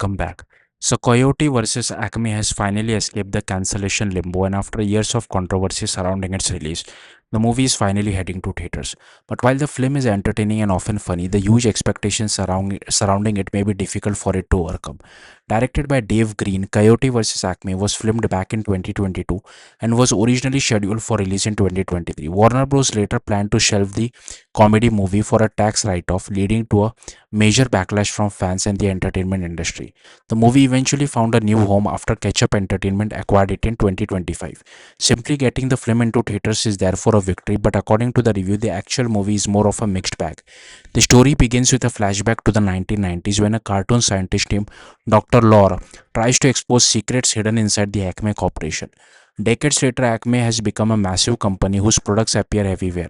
welcome back. So, Coyote versus Acme has finally escaped the cancellation limbo, and after years of controversy surrounding its release, the movie is finally heading to theaters. But while the film is entertaining and often funny, the huge expectations surrounding it may be difficult for it to overcome. Directed by Dave Green, Coyote vs. Acme was filmed back in 2022 and was originally scheduled for release in 2023. Warner Bros. Later planned to shelve the comedy movie for a tax write off, leading to a major backlash from fans and the entertainment industry. The movie eventually found a new home after Ketchup Entertainment acquired it in 2025. Simply getting the film into theaters is therefore a victory, but according to the review, the actual movie is more of a mixed bag. The story begins with a flashback to the 1990s when a cartoon scientist named Dr. Lore tries to expose secrets hidden inside the Acme Corporation. Decades later, Acme has become a massive company whose products appear everywhere.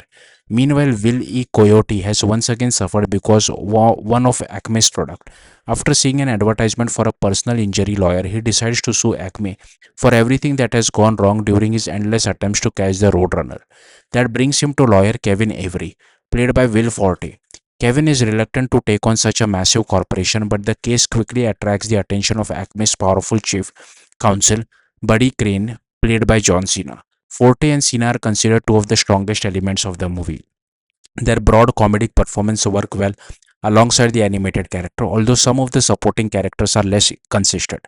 Meanwhile, Will E. Coyote has once again suffered because one of Acme's product. After seeing an advertisement for a personal injury lawyer, he decides to sue Acme for everything that has gone wrong during his endless attempts to catch the Roadrunner. That brings him to lawyer Kevin Avery, played by Will Forte. Kevin is reluctant to take on such a massive corporation, but the case quickly attracts the attention of Acme's powerful chief counsel, Buddy Crane, played by John Cena. Forte and Cena are considered two of the strongest elements of the movie. Their broad comedic performance work well alongside the animated character, although some of the supporting characters are less consistent.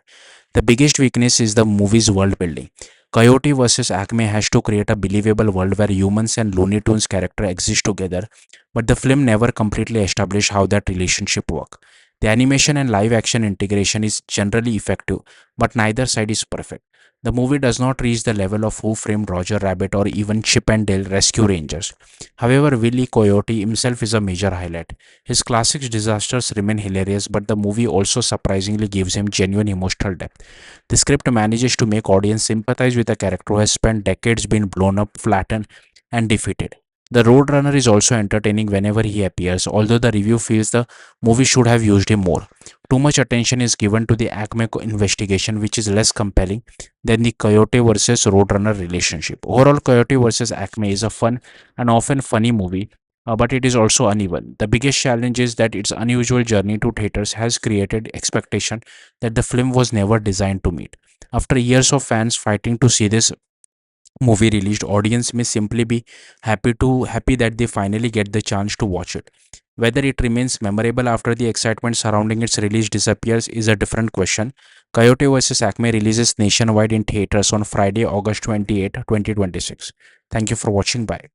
The biggest weakness is the movie's world building. Coyote vs. Acme has to create a believable world where humans and Looney Tunes character exist together, but the film never completely established how that relationship work. The animation and live action integration is generally effective, but neither side is perfect. The movie does not reach the level of Who Framed Roger Rabbit or even Chip and Dale Rescue Rangers. However, Willie Coyote himself is a major highlight. His classic disasters remain hilarious, but the movie also surprisingly gives him genuine emotional depth. The script manages to make audience sympathize with a character who has spent decades being blown up, flattened, and defeated. The Roadrunner is also entertaining whenever he appears, although the review feels the movie should have used him more. Too much attention is given to the Acme investigation, which is less compelling than the Coyote versus Roadrunner relationship. Overall, Coyote versus Acme is a fun and often funny movie, but it is also uneven. The biggest challenge is that its unusual journey to theaters has created expectation that the film was never designed to meet. After years of fans fighting to see this movie released, audience may simply be happy that they finally get the chance to watch it. Whether it remains memorable after the excitement surrounding its release disappears is a different question. Coyote vs. Acme releases nationwide in theaters on Friday, August 28, 2026. Thank you for watching. Bye.